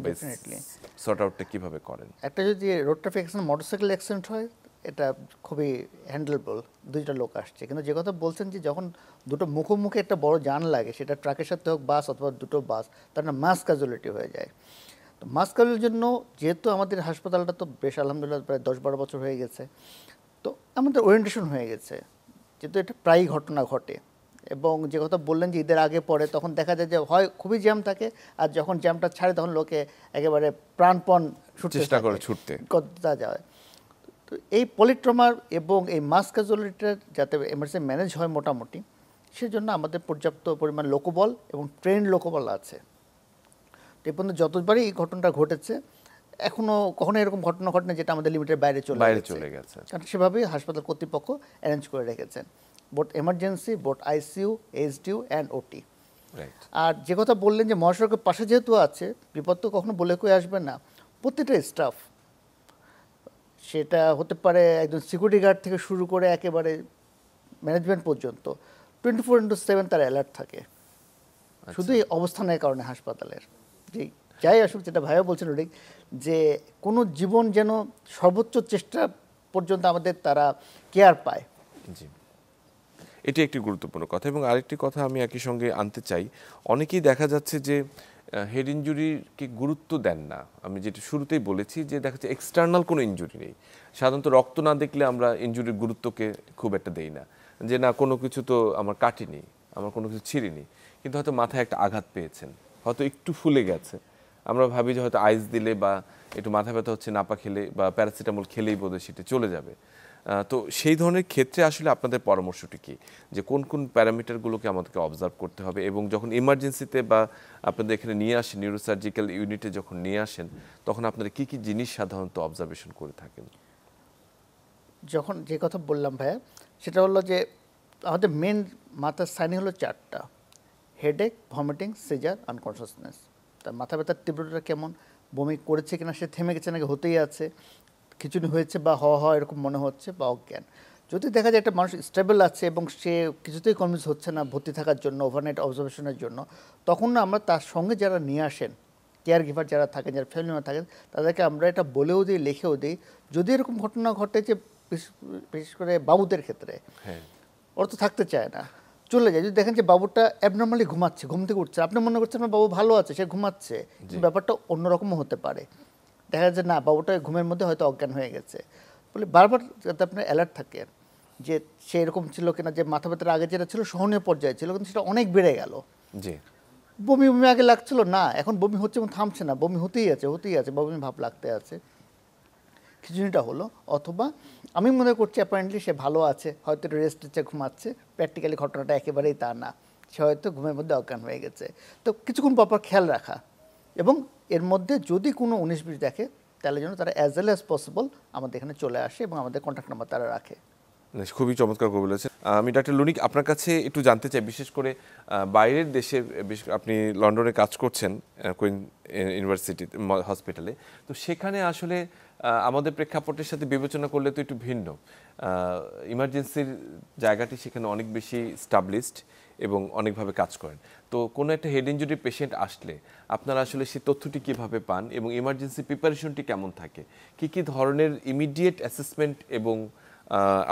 [SPEAKER 1] সর্ট আউটটা কিভাবে করেন?
[SPEAKER 3] একটা যদি road traffic accident, motorcycle accident হয়, এটা খুবই হ্যান্ডেলেবল, দুইটা লোক আসছে। কিন্তু যে কথা বলছেন যে যখন দুটো মুখোমুখি একটা বড় যান লাগে, সেটা ট্রাকের সাথে হোক বাস অথবা দুটো বাস, তার না মাস ক্যাজুয়ালিটি হয়ে যায়। তো মাস ক্যাজুয়ালিটির জন্য যেহেতু আমাদের হাসপাতালটা তো বেশ আলহামদুলিল্লাহ প্রায় 10-12 বছর হয়ে গেছে, তো আমাদের ওরিয়েন্টেশন হয়ে গেছে যেহেতু এটা প্রায়ই ঘটনা ঘটে। এবং যে কথা বললেন যে ঈদের আগে পরে, তখন দেখা যায় যে হয় খুবই জ্যাম থাকে, আর যখন জ্যামটা ছাড়ে তখন লোকে একেবারে প্রাণপণ
[SPEAKER 1] চেষ্টা করে ছুটতে
[SPEAKER 3] করতে যায়। তো এই পলিট্রমার এবং এই মাস ক্যাজুয়ালিটির যাতে এমার্জেন্সি ম্যানেজ হয় মোটামুটি, সেজন্য আমাদের পর্যাপ্ত পরিমাণ লোকবল এবং ট্রেন লোকবল আছে। তো এই পর্যন্ত যতবারই এই ঘটনাটা ঘটেছে, এখনও কখনো এরকম ঘটনা ঘটনা যেটা আমাদের লিমিটের বাইরে চলে গেছে, কারণ সেভাবেই হাসপাতাল কর্তৃপক্ষ অ্যারেঞ্জ করে রেখেছেন, both emergency, both ICU, HDU and ওটি। আর যে কথা বললেন যে মহাসড়কের পাশে যেহেতু আছে, বিপদ তো কখনো বলে কই আসবে না। প্রতিটা স্টাফ, সেটা হতে পারে একজন সিকিউরিটি গার্ড থেকে শুরু করে একেবারে ম্যানেজমেন্ট পর্যন্ত 24/7 তার অ্যালার্ট থাকে, শুধু এই অবস্থানের কারণে হাসপাতালের। যে যাই আসুক, যেটা ভাইও বলছেন ওটাই, যে কোনো জীবন যেন সর্বোচ্চ চেষ্টা পর্যন্ত আমাদের তারা কেয়ার পায়।
[SPEAKER 1] জি, এটি একটি গুরুত্বপূর্ণ কথা। এবং আরেকটি কথা আমি একই সঙ্গে আনতে চাই, অনেকেই দেখা যাচ্ছে যে হেড ইনজুরিকে গুরুত্ব দেন না। আমি যেটা শুরুতেই বলেছি যে দেখা যাচ্ছে এক্সটার্নাল কোনো ইনজুরি নেই, সাধারণত রক্ত না দেখলে আমরা ইনজুরির গুরুত্বকে খুব একটা দেই না, যে না কোনো কিছু তো আমার কাটেনি, আমার কোনো কিছু ছিঁড়েনি, কিন্তু হয়তো মাথায় একটা আঘাত পেয়েছেন, হয়তো একটু ফুলে গেছে, আমরা ভাবি যে হয়তো আইস দিলে বা একটু মাথা ব্যথা হচ্ছে নাপা খেলে বা প্যারাসিটামল খেলেই বোধহয় সেটা চলে যাবে। তো সেই ধরনের ক্ষেত্রে আসলে আপনাদের পরামর্শটি কি, যে কোন কোন প্যারামিটারগুলোকে আমাদেরকে অবজার্ভ করতে হবে, এবং যখন ইমার্জেন্সিতে বা আপনাদের এখানে নিয়ে আসেন নিউরোসার্জিক্যাল ইউনিটে যখন নিয়ে আসেন, তখন আপনারা কি কি জিনিস সাধারণত অবজারভেশন করে থাকেন?
[SPEAKER 3] যখন যে কথা বললাম ভাইয়া, সেটা হলো যে আমাদের মেন মাথার সাইনিং হলো 4টা: হেডেক, ভমিটিং, সিজার, আনকনসিয়াসনেস। তার মাথা ব্যথার তীব্রতা কেমন, বমি করেছে কিনা, সে থেমে গেছে নাকি হতেই আছে, খিচুনি হয়েছে বা হওয়া এরকম মনে হচ্ছে, বা অজ্ঞান। যদি দেখা যায় একটা মানুষ স্টেবল আছে এবং সে কিছুতেই কনভিন্স হচ্ছে না ভর্তি থাকার জন্য, ওভারনাইট অবজারভেশনের জন্য, তখন না আমরা তার সঙ্গে যারা নিয়ে আসেন, কেয়ার গিভার যারা থাকেন, যারা ফ্যামিলি মেম্বার থাকেন, তাদেরকে আমরা এটা বলেও দিই, লিখেও দিই। যদি এরকম ঘটনা ঘটে যে বিশেষ করে বাবুদের ক্ষেত্রে, ওরা তো থাকতে চায় না, চলে যায়। যদি দেখেন যে বাবুটা অ্যাবনর্মালি ঘুমাচ্ছে, ঘুম থেকে উঠছে, আপনি মনে করছেন আমার বাবু ভালো আছে, সে ঘুমাচ্ছে, ব্যাপারটা অন্যরকমও হতে পারে। দেখা যাচ্ছে না, বাবুটা ঘুমের মধ্যে হয়তো অজ্ঞান হয়ে গেছে। বলে বারবার যাতে আপনার অ্যালার্ট থাকে যে সে এরকম ছিল কিনা, যে মাথা ব্যথার আগে যেটা ছিল সহনীয় পর্যায়ে ছিল, কিন্তু সেটা অনেক বেড়ে গেল।
[SPEAKER 1] জি,
[SPEAKER 3] বমি বমি আগে লাগছিল না, এখন বমি হচ্ছে এবং থামছে না, বমি হতেই আছে, বমি ভাব লাগতে আছে, খিচুনিটা হলো। অথবা আমি মনে করছি অ্যাপারেন্টলি সে ভালো আছে, হয়তো রেস্ট নিচ্ছে, ঘুমাচ্ছে, প্র্যাকটিক্যালি ঘটনাটা একেবারেই তা না, সে হয়তো ঘুমের মধ্যে অজ্ঞান হয়ে গেছে। তো কিছুক্ষণ পর খেয়াল রাখা, এবং এর মধ্যে যদি কোনো 19-20 দেখে, তাহলে যেন তারা অ্যাজ ওয়েল অ্যাজ পসিবল আমাদের এখানে চলে আসে এবং আমাদের কন্ট্যাক্ট নাম্বার তারা রাখে।
[SPEAKER 1] খুবই চমৎকার করে বলেছেন। আমি ডাক্তার লুনিক আপনার কাছে একটু জানতে চাই, বিশেষ করে বাইরের দেশে, আপনি লন্ডনে কাজ করছেন কুইন ইউনিভার্সিটি হসপিটালে, তো সেখানে আসলে আমাদের প্রেক্ষাপটের সাথে বিবেচনা করলে তো একটু ভিন্ন। ইমার্জেন্সির জায়গাটি সেখানে অনেক বেশি স্টাবলিশড এবং অনেকভাবে কাজ করেন। তো কোনো একটা হেড ইনজুরি পেশেন্ট আসলে আপনারা আসলে সেই তথ্যটি কীভাবে পান, এবং ইমার্জেন্সি প্রিপারেশনটি কেমন থাকে, কী কী ধরনের ইমিডিয়েট অ্যাসেসমেন্ট এবং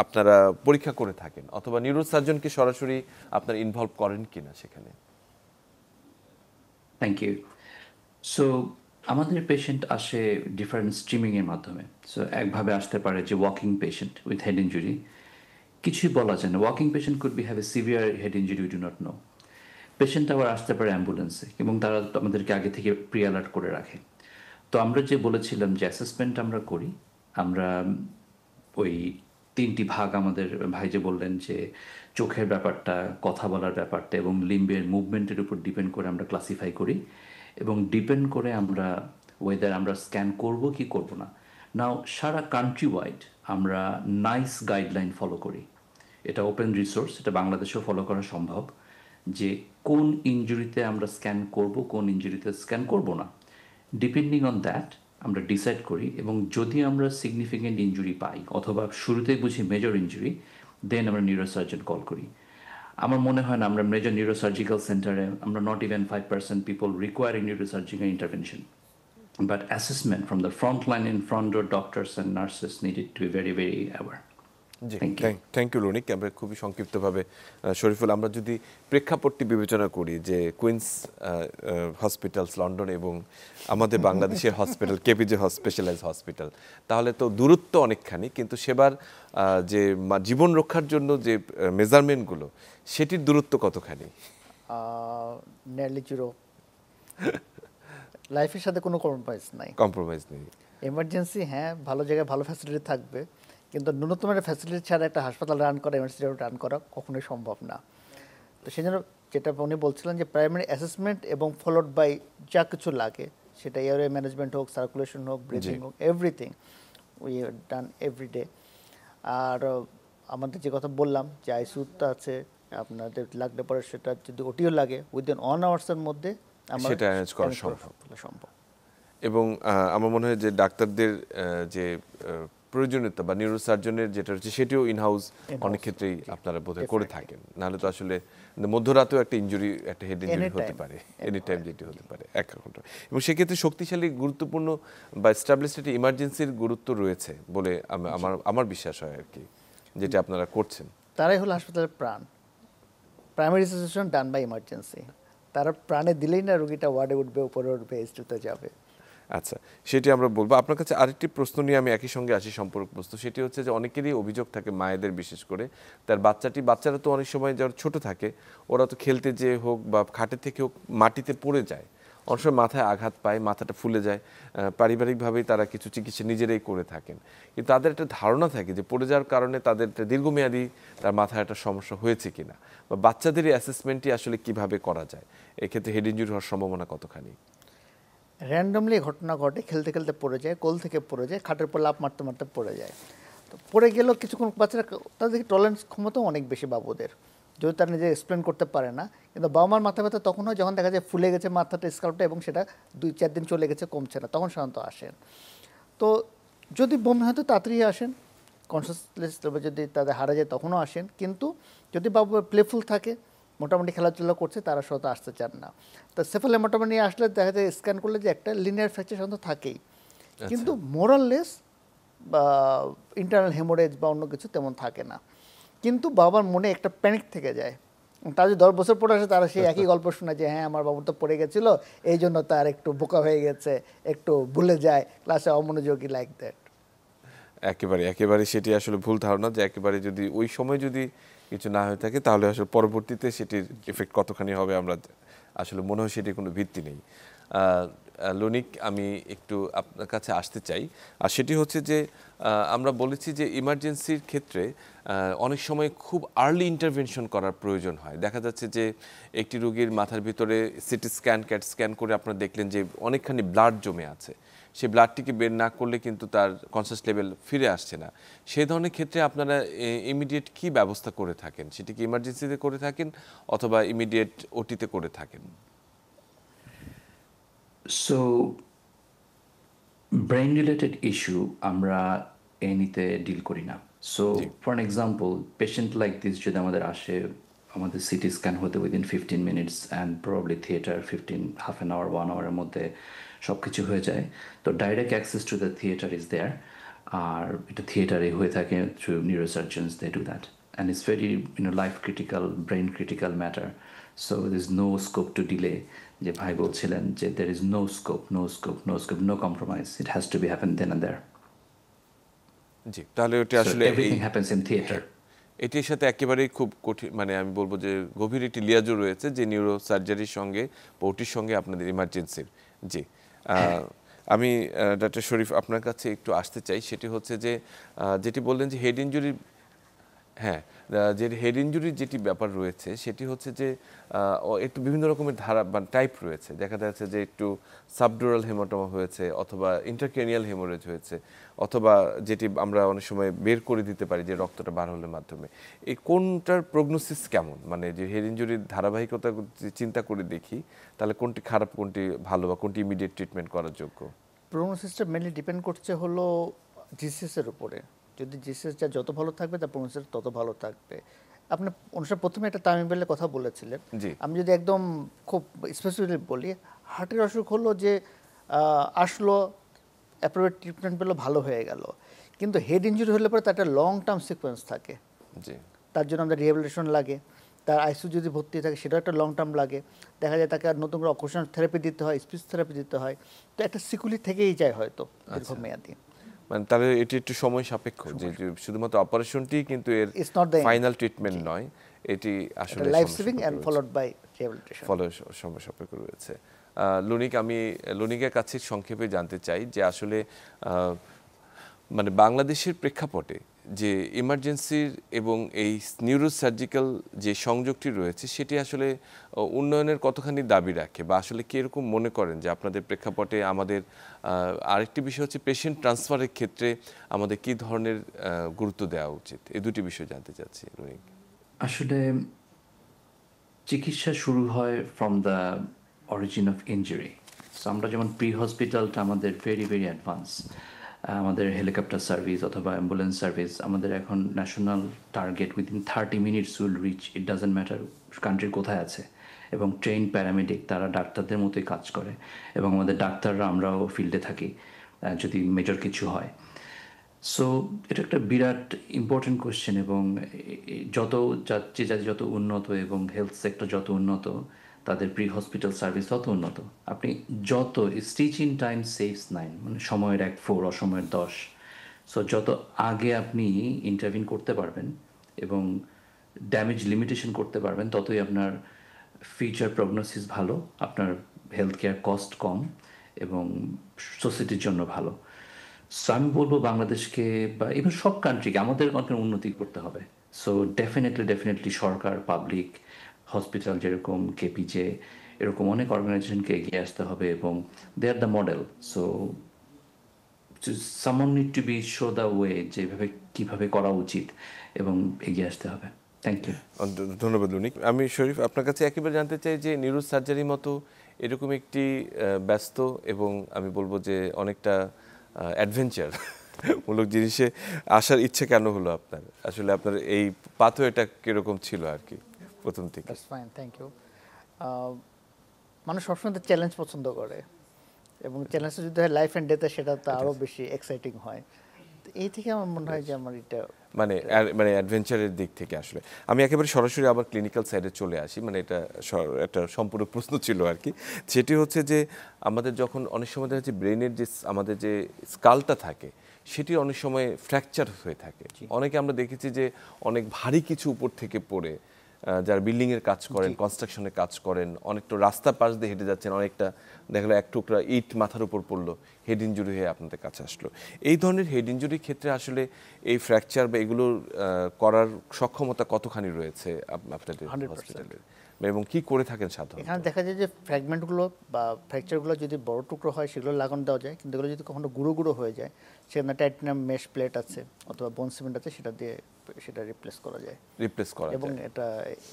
[SPEAKER 1] আপনারা পরীক্ষা করে থাকেন, অথবা নিউরোসার্জনকে সরাসরি আপনারা ইনভলভ করেন কিনা সেখানে?
[SPEAKER 2] Thank you. সো আমাদের পেশেন্ট আসে ডিফারেন্ট স্ট্রিমিংয়ের মাধ্যমে। সো একভাবে আসতে পারে যে walking patient with head injury, কিছুই বলা যায় না, walking patient could be have a severe head injury, we do not know. Patient আবার আসতে পারে অ্যাম্বুলেন্সে, এবং তারা আমাদেরকে আগে থেকে প্রি অ্যালার্ট করে রাখে। তো আমরা যে বলেছিলাম যে অ্যাসেসমেন্ট আমরা করি, আমরা ওই 3টি ভাগ, আমাদের ভাই যে বললেন যে চোখের ব্যাপারটা, কথা বলার ব্যাপারটা এবং লিম্বের মুভমেন্টের উপর ডিপেন্ড করে আমরা ক্লাসিফাই করি, এবং ডিপেন্ড করে আমরা ওয়েদার আমরা স্ক্যান করব কি করব না। নাও সারা কান্ট্রি ওয়াইড আমরা নাইস গাইডলাইন ফলো করি, এটা ওপেন রিসোর্স, এটা বাংলাদেশেও ফলো করা সম্ভব, যে কোন ইনজুরিতে আমরা স্ক্যান করব, কোন ইনজুরিতে স্ক্যান করব না। ডিপেন্ডিং অন দ্যাট আমরা ডিসাইড করি, এবং যদি আমরা সিগনিফিকেন্ট ইনজুরি পাই অথবা শুরুতেই বুঝি মেজর ইনজুরি, দেন আমরা নিউরোসার্জন কল করি। আমার মনে হয় না আমরা মেজর নিউরোসার্জিক্যাল সেন্টারে আমরা not even 5% people recurring neurosurgical intervention. But assessment from the front line in front door doctors and nurses needed to be very, very aware.
[SPEAKER 1] জি
[SPEAKER 2] Thank you.
[SPEAKER 1] Thank you Ronik. আমরা খুবই সংক্ষিপ্তভাবে শরীফুল, আমরা যদি প্রেক্ষাপটটি বিবেচনা করি যে কুইন্স হসপিটালস লন্ডন এবং আমাদের বাংলাদেশের হসপিটাল কেপিজে স্পেশালাইজ হসপিটাল, তাহলে তো দূরত্ব অনেকখানি, কিন্তু সেবার যে জীবন রক্ষার জন্য যে মেজারমেন্টগুলো সেটির দূরত্ব কতখানি?
[SPEAKER 3] Nearly zero. লাইফের সাথে কোনো কম্প্রোমাইজ নাই।
[SPEAKER 1] কম্প্রোমাইজ নেই।
[SPEAKER 3] এমার্জেন্সি হ্যাঁ, ভালো জায়গায় ভালো ফ্যাসিলিটি থাকবে, কিন্তু ন্যূনতম একটা ফ্যাসিলিটি ছাড়া একটা হাসপাতাল রান করা, এমার্জেন্সি রান করা কখনোই সম্ভব না। তো সেই জন্য যেটা উনি বলছিলেন যে প্রাইমারি অ্যাসেসমেন্ট এবং ফলোড বাই যা কিছু লাগে, সেটা এয়ারওয়ে ম্যানেজমেন্ট হোক, সার্কুলেশন হোক, ব্রিথিং হোক, এভরিথিং উই ডান এভরিডে। আর আমাদের যে কথা বললাম যে আইসিইউটা আছে, আপনাদের লাগলে পরে সেটা যদি ওটিও লাগে উইদিন 1 আওয়ার্সের মধ্যে
[SPEAKER 1] সেটা অ্যারেঞ্জ করা
[SPEAKER 3] সম্ভব।
[SPEAKER 1] এবং আমার মনে হয় যে ডাক্তারদের যে প্রয়োজনীয়তা বা নিউরোসার্জনের যেটা হচ্ছে সেটিও ইনহাউস অনেক ক্ষেত্রেই আপনারা বোধহয় করে থাকেন, নাহলে তো আসলে মধ্যরাতেও একটা ইনজুরি, একটা হেড ইনজুরি হতে পারে, এনি টাইম যেটি হতে পারে 1 ঘন্টা। এবং সেক্ষেত্রে শক্তিশালী গুরুত্বপূর্ণ বা এস্টাবলিশড একটা ইমার্জেন্সির গুরুত্ব রয়েছে বলে আমার বিশ্বাস হয় আর কি, যেটা আপনারা করছেন।
[SPEAKER 3] তারাই হলো হাসপাতালের প্রাণ। Primary resuscitation done by emergency. তারা প্রাণে দিলেই না রোগীটা ওয়ার্ডে উঠবে, উপরে উঠবে, এসটিতে যাবে।
[SPEAKER 1] আচ্ছা, সেটি আমরা বলবো। আপনার কাছে আরেকটি প্রশ্ন নিয়ে আমি একই সঙ্গে আসি, সম্পর্ক প্রশ্ন। সেটি হচ্ছে যে অনেকেরই অভিযোগ থাকে, মায়েদের বিশেষ করে, তার বাচ্চারা তো অনেক সময় যারা ছোট থাকে ওরা তো খেলতে যেয়ে হোক বা খাটে থেকে হোক মাটিতে পড়ে যায়, অনেক সময় মাথায় আঘাত পায়, মাথাটা ফুলে যায়। পারিবারিকভাবেই তারা কিছু চিকিৎসা নিজেরাই করে থাকেন, কিন্তু তাদের একটা ধারণা থাকে যে পড়ে যাওয়ার কারণে তাদের একটা দীর্ঘমেয়াদী তার মাথায় একটা সমস্যা হয়েছে কিনা, বা বাচ্চাদের অ্যাসেসমেন্টটি আসলে কিভাবে করা যায়, এক্ষেত্রে হেড ইনজুরি হওয়ার সম্ভাবনা কতখানি?
[SPEAKER 3] র্যান্ডমলি ঘটনা ঘটে, খেলতে খেলতে পড়ে যায়, কোল থেকে পড়ে যায়, খাটের পর লাফ মারতে মারতে পড়ে যায়। তো পড়ে গেলেও কিছুক্ষণ বাচ্চারা, তাদের টলারেন্স ক্ষমতাও অনেক বেশি বাবুদের, যদি তারা নিজে এক্সপ্লেন করতে পারে না। কিন্তু বাবা মার মাথা ব্যথা তখন হয় যখন দেখা যায় ফুলে গেছে মাথাটা, স্কাল্পটা, এবং সেটা 2-4 দিন চলে গেছে, কমছে না, তখন সাধারণত আসেন। তো যদি বমি হয় তো তাড়াতাড়ি আসেন, কনসিয়াসনেস যদি তাদের হারা যায় তখনও আসেন। কিন্তু যদি বাবু প্লেফুল থাকে, মোটামুটি খেলাধুলা করছে, তারা সাধারণত আসতে চান না। তো সেফালেমাটোমা নিয়ে আসলে দেখা যায় স্ক্যান করলে যে একটা লিনিয়ার ফ্র্যাকচার সাধারণত থাকেই, কিন্তু মোরাললেস বা ইন্টারনাল হেমোরেজ বা অন্য কিছু তেমন থাকে না। কিন্তু বাবার মনে একটা প্যানিক থেকে যায়। তার যদি 10 বছর পরে আসে, তারা সেই একই গল্প শোনায় যে হ্যাঁ আমার বাবু তো পড়ে গেছিলো, এই জন্য তার একটু বোকা হয়ে গেছে, একটু ভুলে যায়, ক্লাসে অমনোযোগী, লাইক দ্যাট।
[SPEAKER 1] একেবারে সেটি আসলে ভুল ধারণা, যে একেবারে যদি ওই সময় যদি কিছু না হয়ে থাকে তাহলে আসলে পরবর্তীতে সেটির এফেক্ট কতখানি হবে আমরা আসলে মনে হয় সেটির কোনো ভিত্তি নেই। লনিক, আমি একটু আপনার কাছে আসতে চাই, আর সেটি হচ্ছে যে আমরা বলেছি যে ইমার্জেন্সির ক্ষেত্রে অনেক সময় খুব আর্লি ইন্টারভেনশন করার প্রয়োজন হয়। দেখা যাচ্ছে যে একটি রোগীর মাথার ভিতরে সিটি স্ক্যান, ক্যাট স্ক্যান করে আপনারা দেখলেন যে অনেকখানি ব্লাড জমে আছে, সেই ব্লাডটিকে বের না করলে কিন্তু তার কনসাস লেভেল ফিরে আসছে না। সেই ধরনের ক্ষেত্রে আপনারা ইমিডিয়েট কি ব্যবস্থা করে থাকেন? সেটি কি ইমার্জেন্সিতে করে থাকেন অথবা ইমিডিয়েট ওটিতে করে থাকেন?
[SPEAKER 2] So brain related issue আমরা এনিতে ডিল করি না। So for an example, patient like this যদি আমাদের আসে, আমাদের সিটি স্ক্যান হতে within 15 minutes and probably theatre half an hour 1 আওয়ারের মধ্যে সব কিছু হয়ে যায়, তো direct access to the theatre is there. আর এটা থিয়েটারে হয়ে থাকে through neurosurgeons, they do that, and it's very life critical, brain critical matter. So there is no scope to delay. যে ভাই বলছিলেন যে there is no scope, no compromise, it has to be happen then and there.
[SPEAKER 1] জি, তাহলে ওটা আসলে
[SPEAKER 2] এভরিথিং হ্যাপেন্স ইন থিয়েটার।
[SPEAKER 1] এটির সাথে একেবারেই খুব কঠিন, মানে আমি বলবো যে গভীর একটি লিয়াজও রয়েছে, যে নিউরো সার্জারির সঙ্গে ওটির সঙ্গে আপনাদের ইমার্জেন্সির। জি, আমি ডক্টর শরীফ আপনার কাছে একটু আসতে চাই, সেটি হচ্ছে যে যেটি বললেন যে হেড ইনজুরি, হ্যাঁ, যে হেড ইনজুরির যেটি ব্যাপার রয়েছে সেটি হচ্ছে যে একটু বিভিন্ন রকমের ধারা বা টাইপ রয়েছে। দেখা যাচ্ছে যে একটু সাবডুরাল হেমাটোমা হয়েছে, অথবা ইন্টারক্রেনিয়াল হেমোরেজ হয়েছে, অথবা যেটি আমরা অনেক সময় বের করে দিতে পারি যে রক্তটা বার হলের মাধ্যমে। এই কোনটার প্রগনোসিস কেমন, মানে যে হেড ইনজুরির ধারাবাহিকতা চিন্তা করে দেখি তাহলে কোনটি খারাপ, কোনটি ভালো, বা কোনটি ইমিডিয়েট ট্রিটমেন্ট করার যোগ্য?
[SPEAKER 3] প্রগনোসিসটা মেনলি ডিপেন্ড করছে হলো জিসিএসের উপরে। যদি জিসিএসটা যত ভালো থাকবে তার প্রগনোসিস তত ভালো থাকবে। আপনি অনুষ্ঠান প্রথমে একটা তামিমের কথা বলেছিলেন, আমি যদি একদম খুব স্পেসিফিকলি বলি, হার্টের অসুখ হলো যে আসলো, অ্যাপ্রোপ্রিয়েট ট্রিটমেন্ট পেলো, ভালো হয়ে গেল। কিন্তু হেড ইনজুরি হলে পরে তার একটা লং টার্ম সিকোয়েন্স থাকে,
[SPEAKER 1] জি
[SPEAKER 3] তার জন্য আমাদের রিহ্যাবিলিটেশন লাগে, তার আইসিইউ যদি ভর্তি থাকে সেটাও একটা লং টার্ম লাগে, দেখা যায় তাকে আর নতুন করে অকুপেশনাল থেরাপি দিতে হয়, স্পিচ থেরাপি দিতে হয়, তো একটা সিকুলি থেকেই যায় হয়তো দীর্ঘমেয়াদী।
[SPEAKER 1] মানে তাহলে এটি একটু সময় সাপেক্ষ, যে শুধুমাত্র অপারেশনটি কিন্তু এর
[SPEAKER 3] It's not the end.
[SPEAKER 1] Final treatment নয়, এটি আসলে
[SPEAKER 3] লাইফ
[SPEAKER 1] সময়
[SPEAKER 3] সেভিং
[SPEAKER 1] সাপেক্ষ
[SPEAKER 3] অ্যান্ড
[SPEAKER 1] রয়েছে।
[SPEAKER 3] Followed by rehabilitation.
[SPEAKER 1] ফলে সময় সাপেক্ষ রয়েছে। লুনিক, আমি লুনিকের কাছে সংক্ষেপে জানতে চাই যে আসলে মানে বাংলাদেশের প্রেক্ষাপটে যে ইমার্জেন্সির এবং এই নিউরোসার্জিক্যাল যে সংযোগটি রয়েছে সেটি আসলে উন্নয়নের কতখানি দাবি রাখে, বা আসলে কীরকম মনে করেন যে আপনাদের প্রেক্ষাপটে আমাদের আরেকটি বিষয় হচ্ছে পেশেন্ট ট্রান্সফারের ক্ষেত্রে আমাদের কী ধরনের গুরুত্ব দেওয়া উচিত, এই দুটি বিষয় জানতে চাচ্ছি লুনিক।
[SPEAKER 2] আসলে চিকিৎসা শুরু হয় from the origin of injury. So আমরা যেমন প্রি হসপিটালটা আমাদের ভেরি ভেরি অ্যাডভান্স, আমাদের হেলিকপ্টার সার্ভিস অথবা অ্যাম্বুলেন্স সার্ভিস আমাদের এখন national target within 30 minutes will reach, it doesn't matter country কোথায় আছে, এবং ট্রেন প্যারামেডিক তারা ডাক্তারদের মতোই কাজ করে, এবং আমাদের ডাক্তাররা আমরাও ফিল্ডে থাকি যদি মেজর কিছু হয়। সো এটা একটা বিরাট ইম্পর্টেন্ট কোয়েশ্চেন, এবং যত যাচ্ছে যত উন্নত এবং হেলথ সেক্টর যত উন্নত, তাদের প্রি হসপিটাল সার্ভিস তত উন্নত। আপনি যত স্টিচ ইন টাইম সেভস 9, মানে সময়ের 1 4 অসময়ের 10। সো যত আগে আপনি ইন্টারভিন করতে পারবেন এবং ড্যামেজ লিমিটেশন করতে পারবেন, ততই আপনার ফিউচার প্রগনোসিস ভালো, আপনার হেলথ কেয়ার কস্ট কম, এবং সোসাইটির জন্য ভালো। সো আমি বলবো বাংলাদেশকে বা ইভেন সব কান্ট্রিকে আমাদের অনেক উন্নতি করতে হবে। সো ডেফিনেটলি সরকার, পাবলিক হসপিটাল যেরকম কেপিজে, এরকম অনেক অর্গানাইজেশনকে এগিয়ে আসতে হবে, এবং they are the model. So someone need to be show the way, যেভাবে কীভাবে করা উচিত, এবং এগিয়ে আসতে হবে। Thank you.
[SPEAKER 1] ধন্যবাদ লুনিক। আমি শরীফ আপনার কাছে একেবারে জানতে চাই যে নিউরো সার্জারির মতো এরকম একটি ব্যস্ত এবং আমি বলবো যে অনেকটা অ্যাডভেঞ্চার মূলক জিনিসে আসার ইচ্ছে কেন হলো আপনার? আসলে আপনার এই পাথওয়েটা কিরকম ছিল আর কি প্রথম থেকে?
[SPEAKER 3] That's fine, thank you. মানুষ সবসময় তো চ্যালেঞ্জ পছন্দ করে, এবং চ্যালেঞ্জটা যদি হয় লাইফ অ্যান্ড ডেথে, সেটা তো আরও বেশি এক্সাইটিং হয়। তো এই থেকে আমার মনে হয় যে আমার এটা
[SPEAKER 1] মানে অ্যাডভেঞ্চারের দিক থেকে আসলে আমি একেবারে সরাসরি আবার ক্লিনিক্যাল সাইডে চলে আসি, মানে এটা একটা সম্পূর্ণ প্রশ্ন ছিল আর কি। সেটি হচ্ছে যে আমাদের যখন অনেক সময় দেখা যাচ্ছে ব্রেনের যে আমাদের যে স্কালটা থাকে সেটি অনেক সময় ফ্র্যাকচার হয়ে থাকে। অনেকে আমরা দেখেছি যে অনেক ভারী কিছু উপর থেকে পড়ে, যারা বিল্ডিংয়ের কাজ করেন, কনস্ট্রাকশনের কাজ করেন, অনেকটা রাস্তা পাশ দিয়ে হেঁটে যাচ্ছেন, অনেকটা দেখলো এক টুকরা ইট মাথার উপর পড়লো, হেড ইনজুরি হয়ে আপনাদের কাছে আসলো। এই ধরনের হেড ইনজুরির ক্ষেত্রে আসলে এই ফ্র্যাকচার বা এগুলোর করার সক্ষমতা কতখানি রয়েছে আপনাদের হসপিটালে, এবং কি করে থাকেন সাধারণত?
[SPEAKER 3] এখানে দেখা যায় যে ফ্র্যাগমেন্টগুলো বা ফ্র্যাকচারগুলো যদি বড় টুকরো হয় সেগুলো লাগানো দেওয়া যায়, কিন্তু এগুলো যদি কখনো গুঁড়ো গুঁড়ো হয়ে যায়, সেখানে টাইটানিয়াম মেশ প্লেট আছে অথবা বোন সিমেন্ট আছে, সেটা দিয়ে সেটা রিপ্লেস করা যায়, এবং এটা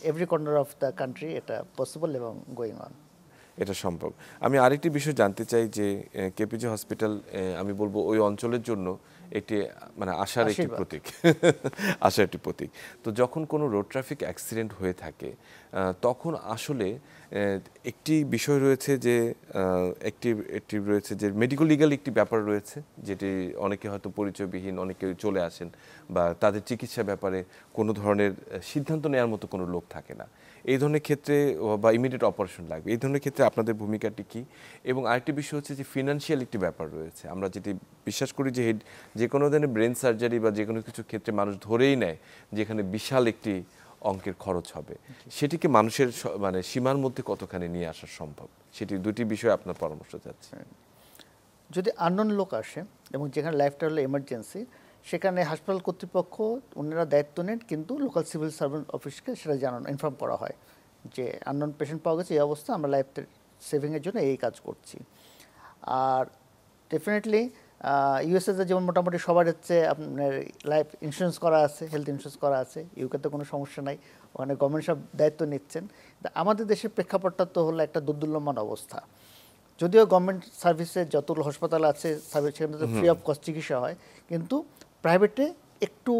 [SPEAKER 3] every corner of the country এটা পসিবল এবং গোয়িং অন।
[SPEAKER 1] এটা সম্ভব। আমি আরেকটি বিষয় জানতে চাই যে কেপিজে হসপিটাল আমি বলবো ওই অঞ্চলের জন্য একটি মানে আশার একটি প্রতীক আশার একটি প্রতীক। তো যখন কোনো রোড ট্রাফিক অ্যাক্সিডেন্ট হয়ে থাকে তখন আসলে একটি বিষয় রয়েছে যে একটি রয়েছে যে মেডিকো লিগাল একটি ব্যাপার রয়েছে, যেটি অনেকে হয়তো পরিচয়বিহীন, অনেকে চলে আসেন বা তাদের চিকিৎসা ব্যাপারে কোনো ধরনের সিদ্ধান্ত নেওয়ার মতো কোনো লোক থাকে না। এই ধরনের ক্ষেত্রে বা ইমিডিয়েট অপারেশন লাগবে, এই ধরনের ক্ষেত্রে আপনাদের ভূমিকাটি কী? এবং আরেকটি বিষয় হচ্ছে যে ফিনান্সিয়াল একটি ব্যাপার রয়েছে। আমরা যেটি বিশ্বাস করি যে কোনো ধরনের ব্রেন সার্জারি বা যে কোনো কিছু ক্ষেত্রে মানুষ ধরেই নেয় যেখানে বিশাল একটি অঙ্কের খরচ হবে, সেটিকে মানুষের মানে সীমার মধ্যে কতখানি নিয়ে আসা সম্ভব, সেটি দুটি বিষয়ে আপনার পরামর্শ চাচ্ছি।
[SPEAKER 3] যদি আননোন লোক আসে এবং যেখানে লাইফটা হলো এমার্জেন্সি, সেখানে হাসপাতাল কর্তৃপক্ষ ওনারা দায়িত্ব নেন, কিন্তু লোকাল সিভিল সার্ভেন্ট অফিসকে সেটা জানানো, ইনফর্ম করা হয় যে আননোন পেশেন্ট পাওয়া গেছে, এই অবস্থা, আমরা লাইফ সেভিংয়ের জন্য এই কাজ করছি। আর ডেফিনেটলি ইউএসএতে যেমন মোটামুটি সবার হচ্ছে আপনার লাইফ ইন্স্যুরেন্স করা আছে, হেলথ ইন্স্যুরেন্স করা আছে, ইউকেতে কোনো সমস্যা নাই, ওখানে গভর্নমেন্ট সব দায়িত্ব নিচ্ছেন। আমাদের দেশের প্রেক্ষাপটটা তো হলো একটা দুর্দুল্যমান অবস্থা। যদিও গভর্নমেন্ট সার্ভিসে যতগুলো হাসপাতাল আছে সেখানে তো ফ্রি অফ কস্ট চিকিৎসা হয়, কিন্তু প্রাইভেটে একটু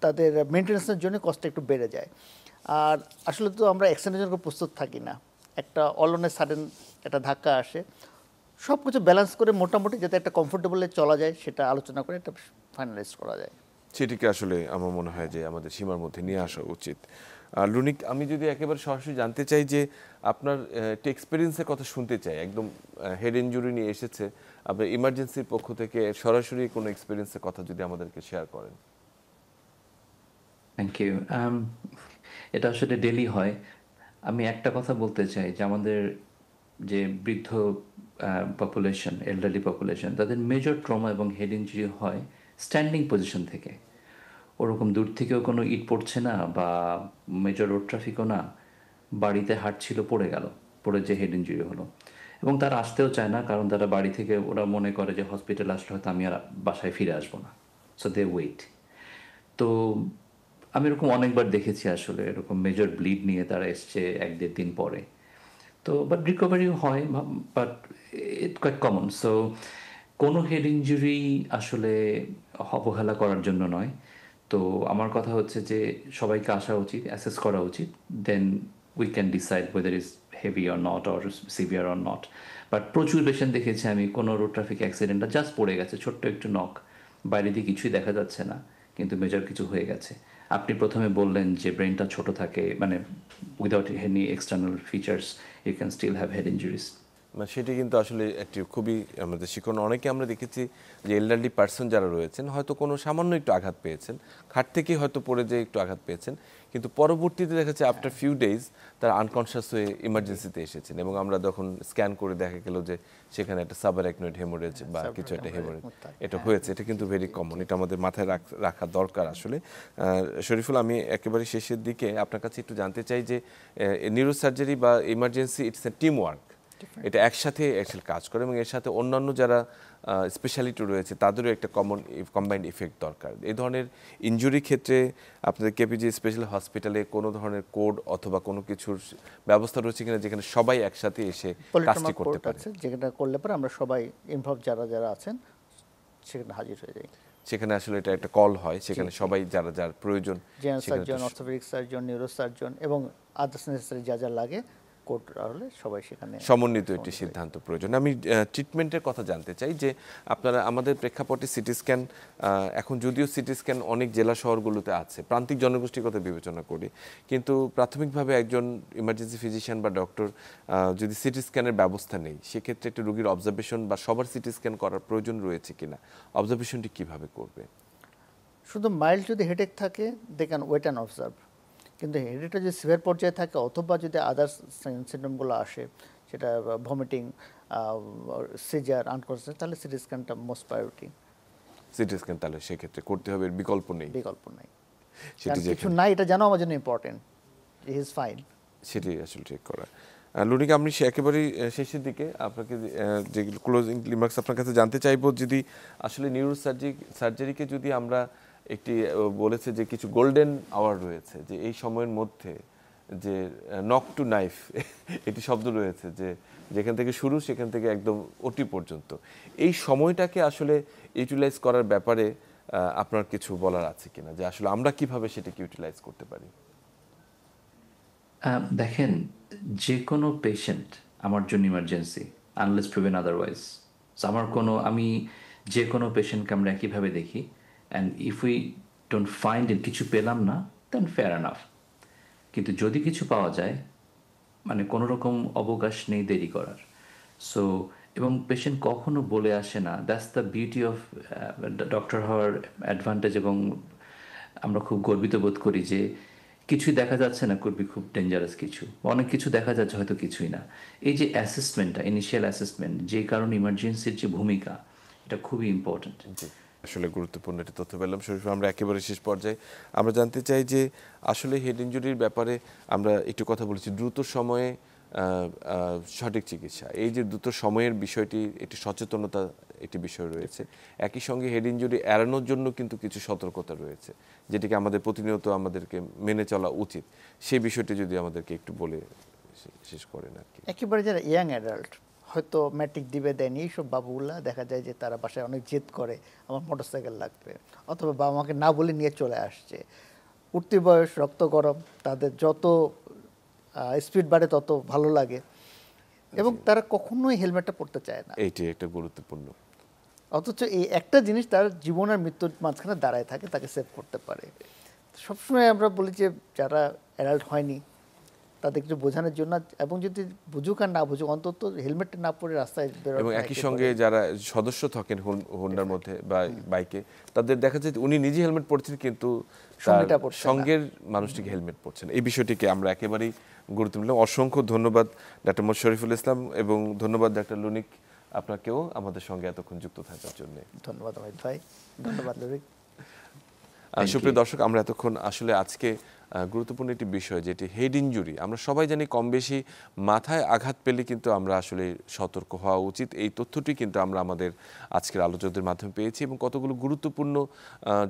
[SPEAKER 3] তাদের মেনটেন্যান্সের জন্য কস্টটা একটু বেড়ে যায়। আর আসলে তো আমরা অ্যাক্সিডেন্টের জন্য প্রস্তুত থাকি না, একটা অলনে সাডেন একটা ধাক্কা আসে, সব কিছু ব্যালেন্স করে মোটামুটি যাতে একটা কমফোর্টেবলে চলা যায় সেটা আলোচনা করে একটা ফাইনালাইজ করা যায়।
[SPEAKER 1] সেটিকে আসলে আমার মনে হয় যে আমাদের সীমার মধ্যে নিয়ে আসা উচিত। লুনিক, আমি যদি একেবারে সরাসরি জানতে চাই যে আপনার একটা এক্সপিরিয়েন্সের কথা শুনতে চাই, একদম হেড ইনজুরি নিয়ে এসেছে, আপনার ইমার্জেন্সির পক্ষ থেকে সরাসরি কোনো এক্সপিরিয়েন্সের কথা যদি আমাদেরকে শেয়ার করেন।
[SPEAKER 2] Thank you. এটা আসলে ডেলি হয়। আমি একটা কথা বলতে চাই যে আমাদের যে বৃদ্ধ পপুলেশন, এল্ডারলি পপুলেশন, তাদের মেজর ট্রমা এবং হেড ইনজুরি হয় স্ট্যান্ডিং পজিশন থেকে। ওরকম দূর থেকেও কোনো ইট পড়ছে না বা মেজর রোড ট্রাফিকও না, বাড়িতে হাঁটছিল, পড়ে গেল, পড়ে যে হেড ইনজুরি হলো। এবং তারা আসতেও চায় না, কারণ তারা বাড়ি থেকে ওরা মনে করে যে হসপিটাল আসলে হয়তো আমি আর বাসায় ফিরে আসবো না, সো দে ওয়েট। তো আমি এরকম অনেকবার দেখেছি আসলে, এরকম মেজর ব্লিড নিয়ে তারা এসছে 1-1.5 দিন পরে। তো বাট রিকভারিও হয়, but it quite common. So কোনো হেড ইনজুরি আসলে অবহেলা করার জন্য নয়। তো আমার কথা হচ্ছে যে সবাইকে আসা উচিত, অ্যাসেস করা উচিত, then we can decide whether is heavy or not or severe or not. But প্রচুর পেশেন্ট দেখেছি আমি, কোনো রোড ট্রাফিক অ্যাক্সিডেন্টটা জাস্ট পড়ে গেছে, ছোট্ট একটু নক, বাইরে দিয়ে কিছুই দেখা যাচ্ছে না, কিন্তু মেজর কিছু হয়ে গেছে। আপনি প্রথমে বললেন যে ব্রেনটা ছোট থাকে, মানে without any external features you can still have head injuries.
[SPEAKER 1] সেটি কিন্তু আসলে একটি খুবই আমাদের শিক্ষণ। অনেকে আমরা দেখেছি যে এল্ডারলি পার্সন যারা রয়েছেন হয়তো কোনো সামান্য একটু আঘাত পেয়েছেন, খাট থেকেই হয়তো পড়ে যেয়ে একটু আঘাত পেয়েছেন, কিন্তু পরবর্তীতে দেখা যাচ্ছে আফটার ফিউ ডেজ তারা আনকনশাস হয়ে ইমার্জেন্সিতে এসেছেন, এবং আমরা যখন স্ক্যান করে দেখা গেল যে সেখানে একটা সাবআরাকনয়েড হেমোরেজ বা কিছু একটা হেমোরেজ এটা হয়েছে। এটা কিন্তু ভেরি কমন, এটা আমাদের মাথায় রাখা দরকার আসলে। শরীফুল, আমি একেবারে শেষের দিকে আপনার কাছে একটু জানতে চাই যে নিউরোসার্জারি বা emergency it's a team work, এটা একসাথে অ্যাকচুয়ালি কাজ করে, এবং এর সাথে অন্যান্য যারা স্পেশালিটি রয়েছে তাদেরও একটা কম্বাইন্ড ইফেক্ট দরকার। এই ধরনের ইনজুরি ক্ষেত্রে আপনাদের কেপিজি স্পেশাল হসপিটালে কোনো ধরনের কোড অথবা কোনো কিছুর ব্যবস্থা রয়েছে কিনা যেখানে সবাই একসাথে এসে কাজটি করতে পারে?
[SPEAKER 3] যেটা করলে পরে আমরা সবাই ইনভলভ যারা যারা আছেন সেখানে হাজির হয়ে যাই।
[SPEAKER 1] সেখানে আসলে এটা একটা কল হয়, সেখানে সবাই যারা যার প্রয়োজন,
[SPEAKER 3] general surgeon, orthopaedic surgeon, neuro surgeon এবং আদার্স নেসেসারি যা যা লাগে কোড হলে সবাই সেখানে
[SPEAKER 1] সমন্বিত একটি সিদ্ধান্ত প্রয়োজন। আমি ট্রিটমেন্টের কথা জানতে চাই যে আপনারা আমাদের প্রেক্ষাপটে সিটি স্ক্যান, এখন যদিও সিটি স্ক্যান অনেক জেলা শহরগুলোতে আছে, প্রান্তিক জনগোষ্ঠীর কথা বিবেচনা করি, কিন্তু প্রাথমিকভাবে একজন ইমার্জেন্সি ফিজিশিয়ান বা ডক্টর যদি সিটি স্ক্যানের ব্যবস্থা নেই, সেক্ষেত্রে একটি রোগীর অবজারভেশন বা সবার সিটি স্ক্যান করার প্রয়োজন রয়েছে কিনা, অবজারভেশনটি কিভাবে করবে?
[SPEAKER 3] শুধু মাইল্ড যদি হেডেক থাকে they can wait and observe, কিন্তু হেডেকটা যদি সিভিয়ার পর্যায়ে থাকে অথবা যদি আদার্স সিমটমগুলো আসে, সেটা ভমিটিং, সিজার, আনকনসিয়াস, তাহলে সিটি স্ক্যানটা মোস্ট প্রায়োরিটি।
[SPEAKER 1] সিটি স্ক্যান তাহলে সেক্ষেত্রে করতে হবে, বিকল্প নেই।
[SPEAKER 3] বিকল্প নাই,
[SPEAKER 1] সেটি
[SPEAKER 3] কিছু নাই এটা জানো আমার জন্য ইম্পর্টেন্ট, হি ইজ ফাইন,
[SPEAKER 1] সেটি আসলে ঠিক করা। লুনিকা, আমি একেবারেই শেষের দিকে আপনাকে যে ক্লোজিং রিমার্কস আপনার কাছে জানতে চাইবো, যদি আসলে সার্জারিকে যদি আমরা একটি বলেছে যে কিছু গোল্ডেন আওয়ার রয়েছে, যে এই সময়ের মধ্যে যে নক টু নাইফ একটি শব্দ রয়েছে, যে যেখান থেকে শুরু সেখান থেকে একদম ওটি পর্যন্ত, এই সময়টাকে আসলে ইউটিলাইজ করার ব্যাপারে আপনার কিছু বলার আছে কিনা, যে আসলে আমরা কিভাবে সেটাকে ইউটিলাইজ করতে পারি?
[SPEAKER 2] দেখেন, যে কোনো পেশেন্ট আমার জন্য ইমার্জেন্সি, আনলেস প্রুভেন আদারওয়াইজ। আমি যে কোনো পেশেন্টকে আমরা একইভাবে দেখি, and if we don't find it, কিছু পেলাম না, দেন ফেয়ার এনাফ। কিন্তু যদি কিছু পাওয়া যায়, মানে কোনো রকম অবকাশ নেই দেরি করার। সো এবং পেশেন্ট কখনো বলে আসে না, that's the beauty of doctor হওয়ার অ্যাডভান্টেজ। এবং আমরা খুব গর্বিত বোধ করি যে কিছুই দেখা যাচ্ছে না, কুড বি খুব ডেঞ্জারাস কিছু, অনেক কিছু দেখা যাচ্ছে হয়তো কিছুই না। এই যে অ্যাসেসমেন্টটা, ইনিশিয়াল অ্যাসেসমেন্ট, যে কারণে ইমার্জেন্সির যে ভূমিকা, এটা খুবই ইম্পর্ট্যান্ট।
[SPEAKER 1] আসলে গুরুত্বপূর্ণ একটি তথ্য পেলাম শরীফ। আমরা একেবারে শেষ পর্যায়ে আমরা জানতে চাই যে আসলে হেড ইনজুরির ব্যাপারে আমরা একটু কথা বলেছি, দ্রুত সময়ে সঠিক চিকিৎসা, এই যে দ্রুত সময়ের বিষয়টি, একটি সচেতনতা একটি বিষয় রয়েছে। একই সঙ্গে হেড ইনজুরি এড়ানোর জন্য কিন্তু কিছু সতর্কতা রয়েছে, যেটিকে আমাদের প্রতিনিয়ত আমাদেরকে মেনে চলা উচিত। সেই বিষয়টি যদি আমাদেরকে একটু বলে শেষ করেন আর কি।
[SPEAKER 3] একেবারে যারা ইয়াং অ্যাডাল্ট, হয়তো ম্যাট্রিক দিবে দেয়নি, এইসব বাবুগুলা দেখা যায় যে তারা বাসায় অনেক জেদ করে, আমার মোটরসাইকেল লাগবে, অথবা বাবা মাকে না বলে নিয়ে চলে আসছে। উঠতি বয়স, রক্ত গরম, তাদের যত স্পিড বাড়ে তত ভালো লাগে। এবং তারা কখনোই হেলমেটটা পরতে চায় না,
[SPEAKER 1] এইটি একটা গুরুত্বপূর্ণ।
[SPEAKER 3] অথচ এই একটা জিনিস তার জীবন আর মৃত্যুর মাঝখানে দাঁড়ায় থাকে, তাকে সেভ করতে পারে। সবসময় আমরা বলি যে যারা অ্যাডাল্ট হয়নি তাদের কিছু বোঝানোর জন্য, এবং যদি বুঝুক আর না বুঝুক অন্তত হেলমেটটা না পরে রাস্তায় বেরোনো।
[SPEAKER 1] এবং একই সঙ্গে যারা সদস্য থাকেন হোন্ডার মধ্যে বা বাইকে, তাদের দেখা যায় উনি নিজে হেলমেট পরছেন কিন্তু
[SPEAKER 3] সঙ্গীটা পরছে না।
[SPEAKER 1] সঙ্গের মানুষটিকে হেলমেট পরছেন। এই বিষয়টিকে আমরা একেবারেই গুরুত্বপূর্ণ। অসংখ্য ধন্যবাদ ডাক্তার মোহাম্মদ শরীফুল ইসলাম এবং ধন্যবাদ ডাক্তার লুনিক, আপনাকেও আমাদের সঙ্গে এতক্ষণ যুক্ত থাকার জন্য।
[SPEAKER 3] ধন্যবাদ অমিত ভাই, ধন্যবাদ লরিক।
[SPEAKER 1] সুপ্রিয় দর্শক, আমরা এতক্ষণ আসলে আজকে গুরুত্বপূর্ণ একটি বিষয় যেটি হেড ইনজুরি। আমরা সবাই জানি কম বেশি মাথায় আঘাত পেলে কিন্তু আমরা আসলে সতর্ক হওয়া উচিত। এই তথ্যটি কিন্তু আমরা আমাদের আজকের আলোচকদের মাধ্যমে পেয়েছি এবং কতগুলো গুরুত্বপূর্ণ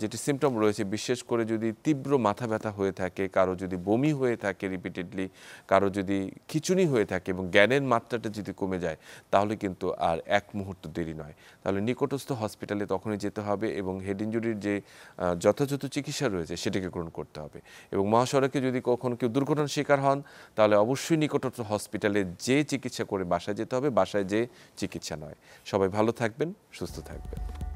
[SPEAKER 1] যেটি সিমটম রয়েছে, বিশেষ করে যদি তীব্র মাথা ব্যথা হয়ে থাকে, কারো যদি বমি হয়ে থাকে রিপিটেডলি, কারো যদি খিঁচুনি হয়ে থাকে এবং জ্ঞানের মাত্রাটা যদি কমে যায়, তাহলে কিন্তু আর এক মুহূর্ত দেরি নয়, তাহলে নিকটস্থ হসপিটালে তখনই যেতে হবে এবং হেড ইনজুরির যে যথাযথ চিকিৎসা রয়েছে সেটাকে গ্রহণ করতে হবে। এবং মহাসড়কে যদি কখনো কেউ দুর্ঘটনার শিকার হন, তাহলে অবশ্যই নিকটস্থ হসপিটালে যে চিকিৎসা করে বাসায় যেতে হবে, বাসায় যে চিকিৎসা নয়। সবাই ভালো থাকবেন, সুস্থ থাকবেন।